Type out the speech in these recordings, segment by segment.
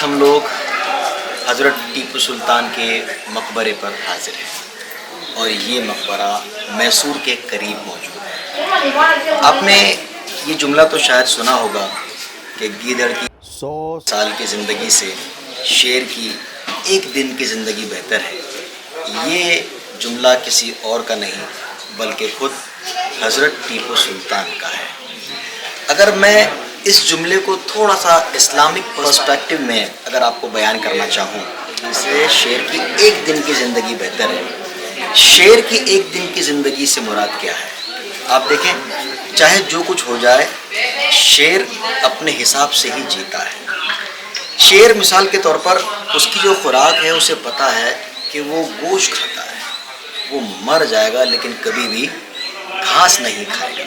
ہم لوگ حضرت ٹیپو سلطان کے مقبرے پر حاضر ہیں اور یہ مقبرہ میسور کے قریب موجود ہے۔ آپ نے یہ جملہ تو شاید سنا ہوگا کہ گیدڑ کی 100 سال کی زندگی سے شیر کی ایک دن کی زندگی بہتر ہے۔ یہ جملہ کسی اور کا نہیں بلکہ خود حضرت ٹیپو سلطان کا ہے۔ اگر میں اس جملے کو تھوڑا سا اسلامک پرسپیکٹو میں اگر آپ کو بیان کرنا چاہوں، اسے شیر کی ایک دن کی زندگی بہتر ہے۔ شیر کی ایک دن کی زندگی سے مراد کیا ہے؟ آپ دیکھیں، چاہے جو کچھ ہو جائے، شیر اپنے حساب سے ہی جیتا ہے۔ شیر مثال کے طور پر اس کی جو خوراک ہے اسے پتہ ہے کہ وہ گوشت کھاتا ہے، وہ مر جائے گا لیکن کبھی بھی گھاس نہیں کھائے گا۔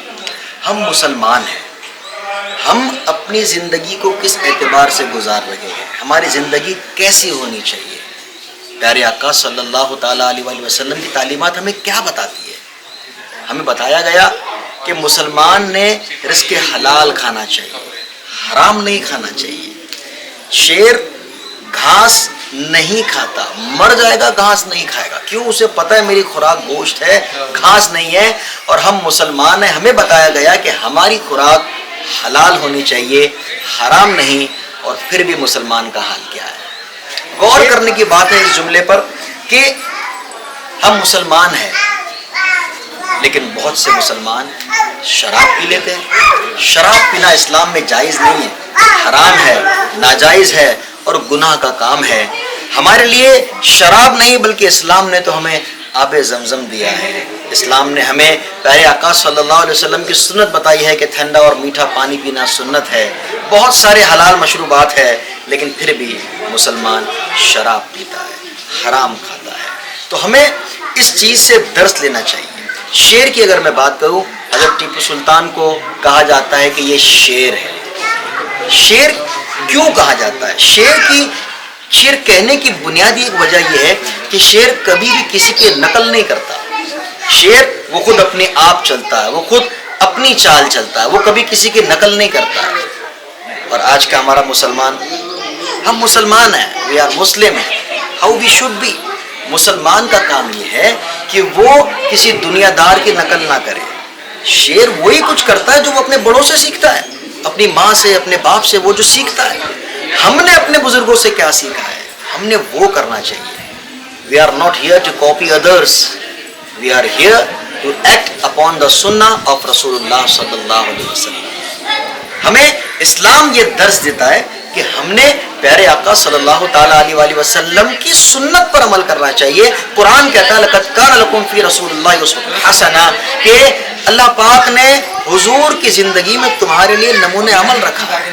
ہم مسلمان ہیں، ہم اپنی زندگی کو کس اعتبار سے گزار رہے ہیں، ہماری زندگی کیسی ہونی چاہیے؟ پیارے آقا صلی اللہ تعالیٰ علیہ وسلم کی تعلیمات ہمیں کیا بتاتی ہے؟ ہمیں بتایا گیا کہ مسلمان نے رزق حلال کھانا چاہیے، حرام نہیں کھانا چاہیے۔ شیر گھاس نہیں کھاتا، مر جائے گا گھاس نہیں کھائے گا، کیوں؟ اسے پتہ ہے میری خوراک گوشت ہے، گھاس نہیں ہے۔ اور ہم مسلمان ہیں، ہمیں بتایا گیا کہ ہماری خوراک حلال ہونی چاہیے، حرام نہیں، اور پھر بھی مسلمان کا حال کیا ہے؟ غور کرنے کی بات ہے اس جملے پر کہ ہم مسلمان ہیں لیکن بہت سے مسلمان شراب پی لیتے ہیں۔ شراب پینا اسلام میں جائز نہیں ہے، حرام ہے، ناجائز ہے اور گناہ کا کام ہے۔ ہمارے لیے شراب نہیں بلکہ اسلام نے تو ہمیں آب زمزم دیا ہے۔ اسلام نے ہمیں پیارے آقا صلی اللہ علیہ وسلم کی سنت بتائی ہے کہ ٹھنڈا اور میٹھا پانی پینا سنت ہے۔ بہت سارے حلال مشروبات ہے لیکن پھر بھی مسلمان شراب پیتا ہے، حرام کھاتا ہے۔ تو ہمیں اس چیز سے درس لینا چاہیے۔ شیر کی اگر میں بات کروں، حضرت ٹیپو سلطان کو کہا جاتا ہے کہ یہ شیر ہے۔ شیر کیوں کہا جاتا ہے؟ شیر کہنے کی بنیادی ایک وجہ یہ ہے کہ شیر کبھی بھی کسی کی نقل نہیں کرتا۔ شیر وہ خود اپنے آپ چلتا ہے، وہ خود اپنی چال چلتا ہے، وہ کبھی کسی کی نقل نہیں کرتا۔ اور آج کا ہمارا مسلمان، ہم مسلمان ہیں، we are Muslim ہیں، how we should be۔ مسلمان کا کام یہ ہے کہ وہ کسی دنیا دار کی نقل نہ کرے۔ شیر وہی کچھ کرتا ہے جو وہ اپنے بڑوں سے سیکھتا ہے، اپنی ماں سے، اپنے باپ سے، وہ جو سیکھتا ہے۔ ہم نے اپنے بزرگوں سے کیا سیکھا ہے، ہم نے وہ کرنا چاہیے۔ We are not here to copy others. We are here to act upon the sunnah of رسول اللہ صلی اللہ علیہ وسلم۔ ہمیں اسلام یہ درس دیتا ہے کہ ہم نے پیارے آقا صلی اللہ تعالیٰ علیہ وسلم کی سنت پر عمل کرنا چاہیے۔ قرآن کہتا ہے لَقَدْ كَانَ لَكُمْ فِي رَسُولِ اللَّهِ أُسْوَةٌ حَسَنَةٌ، کہ اللہ پاک نے حضور کی زندگی میں تمہارے لیے نمونہ عمل رکھا ہے۔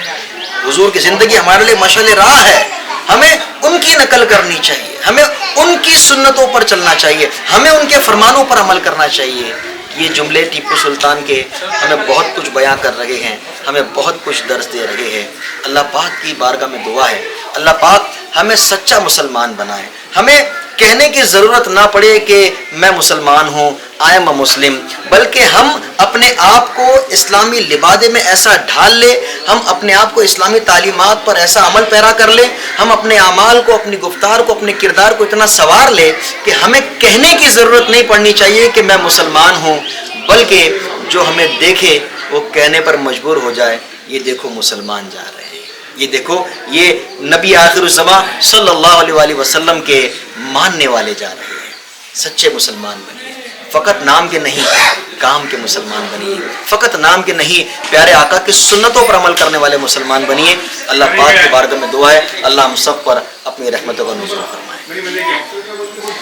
حضور کی زندگی ہمارے لیے مشعل راہ ہے، ہمیں ان کی نقل کرنی چاہیے، ہمیں ان کی سنتوں پر چلنا چاہیے، ہمیں ان کے فرمانوں پر عمل کرنا چاہیے۔ یہ جملے ٹیپو سلطان کے ہمیں بہت کچھ بیان کر رہے ہیں، ہمیں بہت کچھ درس دے رہے ہیں۔ اللہ پاک کی بارگاہ میں دعا ہے اللہ پاک ہمیں سچا مسلمان بنائے، ہمیں کہنے کی ضرورت نہ پڑے کہ میں مسلمان ہوں، آئی ایم اے مسلم، بلکہ ہم اپنے آپ کو اسلامی لبادے میں ایسا ڈھال لے، ہم اپنے آپ کو اسلامی تعلیمات پر ایسا عمل پیرا کر لے، ہم اپنے اعمال کو، اپنی گفتار کو، اپنے کردار کو اتنا سنوار لے کہ ہمیں کہنے کی ضرورت نہیں پڑنی چاہیے کہ میں مسلمان ہوں، بلکہ جو ہمیں دیکھے وہ کہنے پر مجبور ہو جائے یہ دیکھو مسلمان جا رہے ہیں، یہ دیکھو یہ نبی آخر الزماں صلی اللہ علیہ وسلم کے ماننے والے جا رہے ہیں۔ سچے مسلمان بنیے، فقط نام کے نہیں کام کے مسلمان بنیے، فقط نام کے نہیں پیارے آقا کی سنتوں پر عمل کرنے والے مسلمان بنیے۔ اللہ پاک کی بارگاہ میں دعا ہے اللہ ہم سب پر اپنی رحمتوں کا نزول فرمائے۔